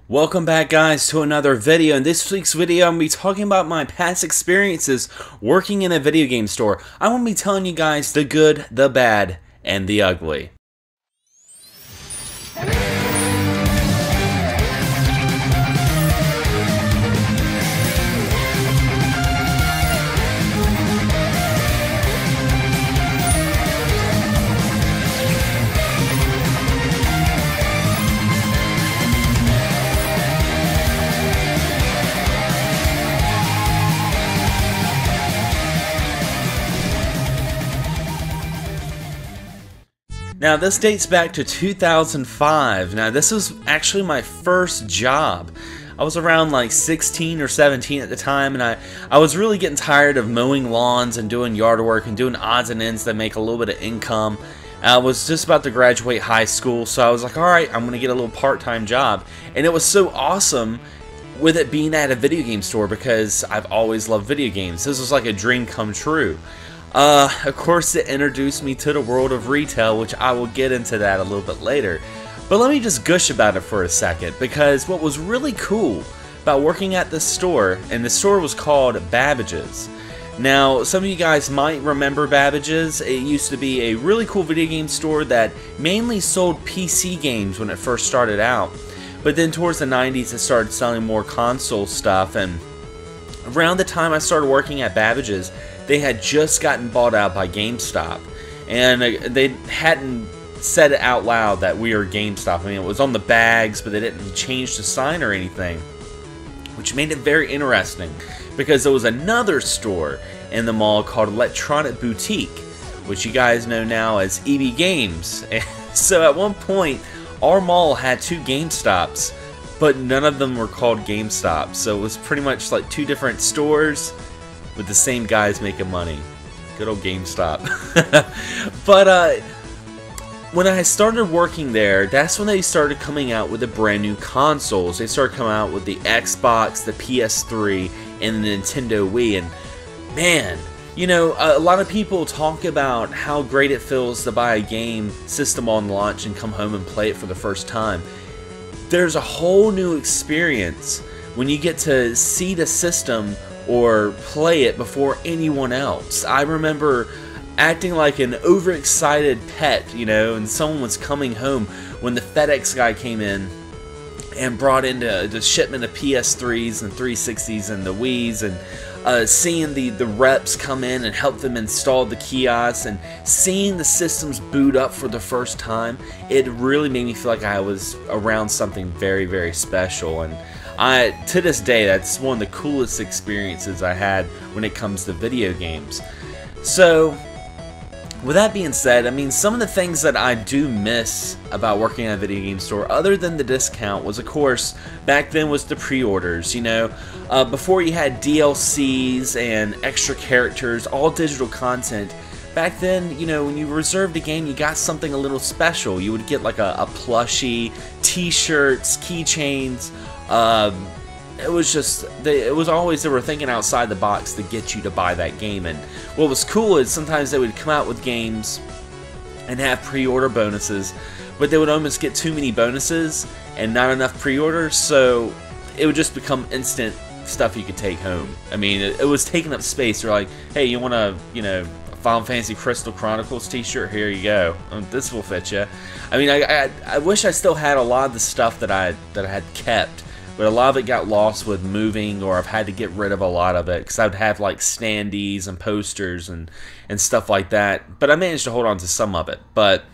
Welcome back, guys, to another video. In this week's video, I'm going to be talking about my past experiences working in a video game store. I want to be telling you guys the good, the bad, and the ugly. Now, this dates back to 2005. Now, this was actually my first job. I was around like 16 or 17 at the time, and I was really getting tired of mowing lawns and doing yard work and doing odds and ends that make a little bit of income. I was just about to graduate high school, so I was like, alright, I'm going to get a little part-time job. And it was so awesome with it being at a video game store because I've always loved video games. This was like a dream come true. Of course, it introduced me to the world of retail, which I will get into that a little bit later. But let me just gush about it for a second, because what was really cool about working at this store, and the store was called Babbage's. Now, some of you guys might remember Babbage's. It used to be a really cool video game store that mainly sold PC games when it first started out. But then towards the 90s, it started selling more console stuff, and around the time I started working at Babbage's, they had just gotten bought out by GameStop, and they hadn't said it out loud that we are GameStop. I mean, it was on the bags, but they didn't change the sign or anything, which made it very interesting, because there was another store in the mall called Electronic Boutique, which you guys know now as EB Games. And so at one point, our mall had two GameStops, but none of them were called GameStop, so it was pretty much like two different stores with the same guys making money. Good old GameStop. But when I started working there, that's when they started coming out with the brand new consoles. They started coming out with the Xbox, the PS3, and the Nintendo Wii. And man, you know, a lot of people talk about how great it feels to buy a game system on launch and come home and play it for the first time. There's a whole new experience when you get to see the system or play it before anyone else. I remember acting like an overexcited pet, you know, and someone was coming home when the FedEx guy came in and brought in the shipment of PS3s and 360s and the Wii's, and seeing the reps come in and help them install the kiosks and seeing the systems boot up for the first time, it really made me feel like I was around something very, very special. And to this day, that's one of the coolest experiences I had when it comes to video games. So, with that being said, I mean, some of the things that I do miss about working at a video game store, other than the discount, was, of course, back then was the pre-orders. You know, before you had DLCs and extra characters, all digital content. Back then, you know, when you reserved a game, you got something a little special. You would get like a plushie, t-shirts, keychains. It was just, it was always, they were thinking outside the box to get you to buy that game. And what was cool is sometimes they would come out with games and have pre-order bonuses, but they would almost get too many bonuses and not enough pre-orders, so it would just become instant stuff you could take home. I mean, it was taking up space. They're like, hey, you want to, you know, Final Fantasy Crystal Chronicles t-shirt? Here you go. This will fit you. I mean, I wish I still had a lot of the stuff that I had kept, but a lot of it got lost with moving, or I've had to get rid of a lot of it because I'd have like standees and posters and stuff like that. But I managed to hold on to some of it. But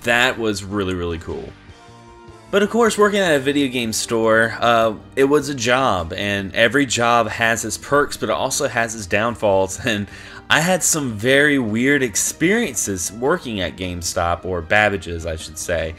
that was really, really cool. But of course, working at a video game store, it was a job, and every job has its perks, but it also has its downfalls. And I had some very weird experiences working at GameStop, or Babbage's, I should say.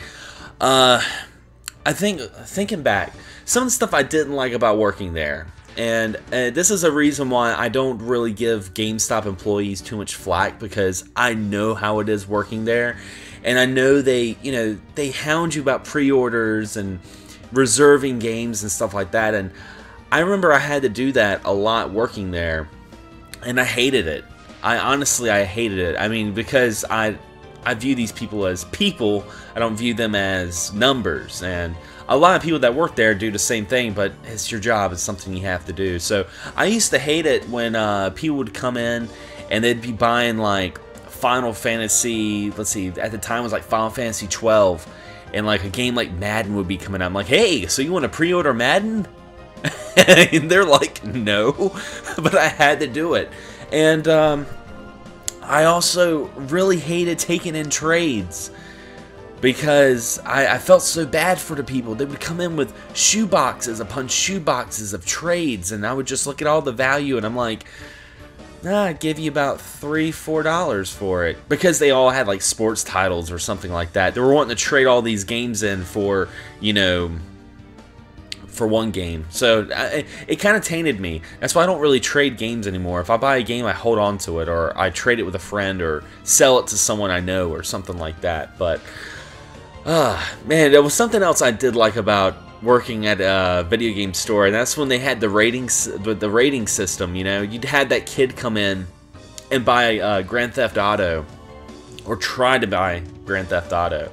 I think, thinking back, some of the stuff I didn't like about working there, and this is a reason why I don't really give GameStop employees too much flack, because I know how it is working there, and I know they, you know, they hound you about pre-orders and reserving games and stuff like that, and I remember I had to do that a lot working there, and I hated it. I honestly hated it. I mean, because I view these people as people. I don't view them as numbers. And a lot of people that work there do the same thing, but it's your job. It's something you have to do. So I used to hate it when people would come in and they'd be buying like Final Fantasy, let's see, at the time it was like Final Fantasy 12, and like a game like Madden would be coming out. I'm like, hey, so you want to pre-order Madden? And they're like, no, but I had to do it. And I also really hated taking in trades because I felt so bad for the people. They would come in with shoe boxes upon shoe boxes of trades, and I would just look at all the value, and I'm like, I'd give you about $3-4 for it, because they all had like sports titles or something like that. They were wanting to trade all these games in for, you know, for one game. So it kind of tainted me. That's why I don't really trade games anymore. If I buy a game, I hold on to it, or I trade it with a friend, or sell it to someone I know, or something like that. But man, there was something else I did like about working at a video game store, and that's when they had the rating system. You know, you'd had that kid come in and buy Grand Theft Auto, or try to buy Grand Theft Auto,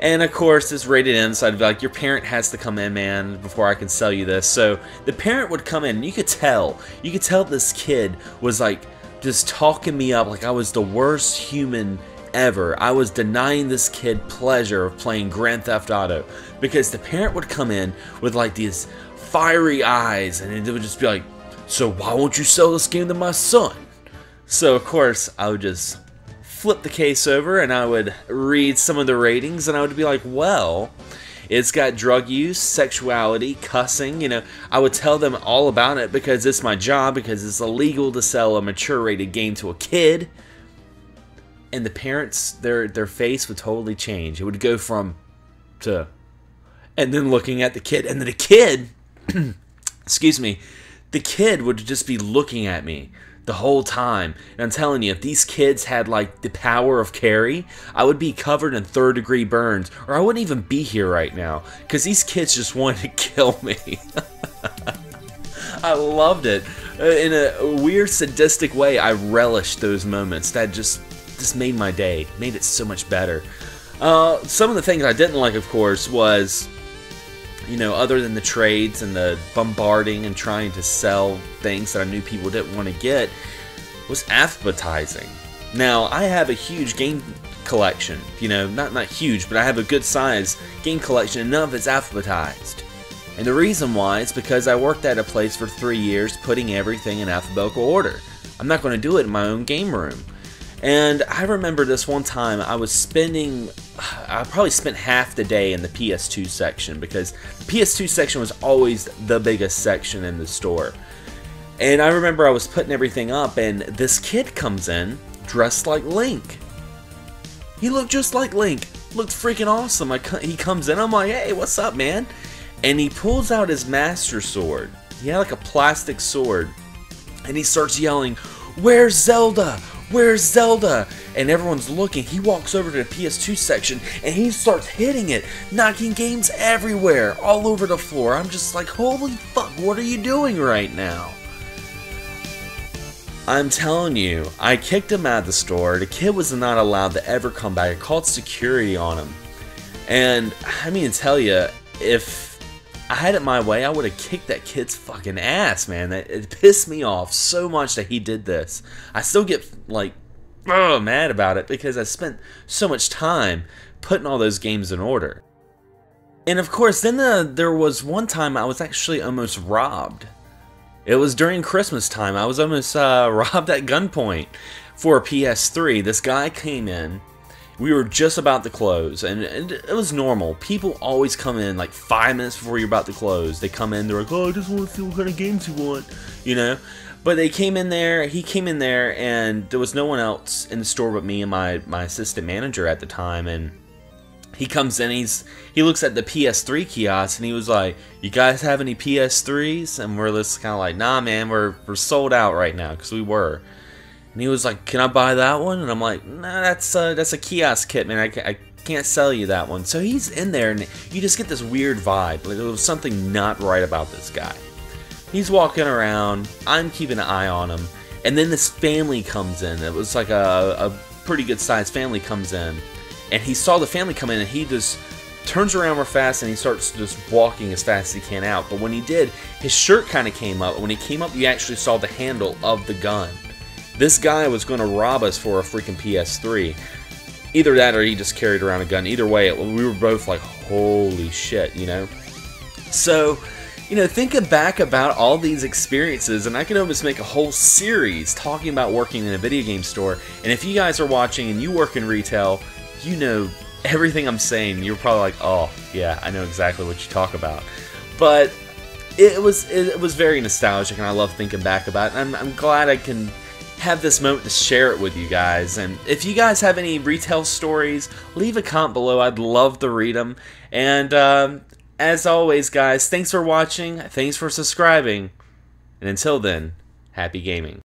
and of course it's rated M, so I'd be like, your parent has to come in, man, before I can sell you this. So the parent would come in, and you could tell this kid was like just talking me up like I was the worst human ever. I was denying this kid pleasure of playing Grand Theft Auto, because the parent would come in with like these fiery eyes, and it would just be like, so why won't you sell this game to my son? So of course I would just flip the case over, and I would read some of the ratings, and I would be like, well, it's got drug use, sexuality, cussing. You know, I would tell them all about it, because it's my job, because it's illegal to sell a mature rated game to a kid. And the parents, their face would totally change. It would go from to, and then looking at the kid, and then the kid, excuse me, the kid would just be looking at me the whole time. And I'm telling you, if these kids had like the power of Carrie, I would be covered in third-degree burns, or I wouldn't even be here right now, because these kids just wanted to kill me. I loved it. In a weird, sadistic way, I relished those moments. That just made my day, made it so much better. Some of the things I didn't like, of course, was, you know, other than the trades and the bombarding and trying to sell things that I knew people didn't want to get, was advertising. Now, I have a huge game collection, you know, not huge, but I have a good size game collection, and none of it's advertised. And the reason why is because I worked at a place for 3 years putting everything in alphabetical order. I'm not going to do it in my own game room. And I remember this one time I probably spent half the day in the PS2 section, because the PS2 section was always the biggest section in the store. And I remember I was putting everything up, and this kid comes in dressed like Link. He looked just like Link. Looked freaking awesome. He comes in, I'm like, hey, what's up, man? And he pulls out his Master Sword. He had like a plastic sword. And he starts yelling, "Where's Zelda? Where's Zelda?" And everyone's looking. He walks over to the PS2 section, and he starts hitting it, knocking games everywhere, all over the floor. I'm just like, holy fuck, what are you doing right now? I'm telling you, I kicked him out of the store. The kid was not allowed to ever come back. I called security on him. And I mean to tell you, if I had it my way, I would have kicked that kid's fucking ass, man. It pissed me off so much that he did this. I still get, like, mad about it, because I spent so much time putting all those games in order. And of course, then there was one time I was actually almost robbed. It was during Christmas time. I was almost robbed at gunpoint for a PS3. This guy came in. We were just about to close, and it was normal. People always come in like 5 minutes before you're about to close. They come in, they're like, oh, I just want to see what kind of games you want, you know? But they came in there, he came in there, and there was no one else in the store but me and my assistant manager at the time, and he comes in, he looks at the PS3 kiosk, and he was like, you guys have any PS3s? And we're just kind of like, nah, man, we're sold out right now, because we were. And he was like, can I buy that one? And I'm like, nah, that's a kiosk kit, man. I can't sell you that one. So he's in there, and you just get this weird vibe. Like, there was something not right about this guy. He's walking around. I'm keeping an eye on him. And then this family comes in. It was like a pretty good sized family comes in, and he saw the family come in, and he just turns around real fast and he starts just walking as fast as he can out. But when he did, his shirt kind of came up. When he came up, you actually saw the handle of the gun. This guy was going to rob us for a freaking PS3. Either that or he just carried around a gun. Either way, we were both like, holy shit, you know? So, you know, thinking back about all these experiences, and I could almost make a whole series talking about working in a video game store. And if you guys are watching and you work in retail, you know everything I'm saying. You're probably like, oh, yeah, I know exactly what you talk about. But it was very nostalgic, and I love thinking back about it. And I'm glad I can have this moment to share it with you guys. And if you guys have any retail stories, leave a comment below. I'd love to read them. And as always, guys, thanks for watching. Thanks for subscribing. And until then, happy gaming.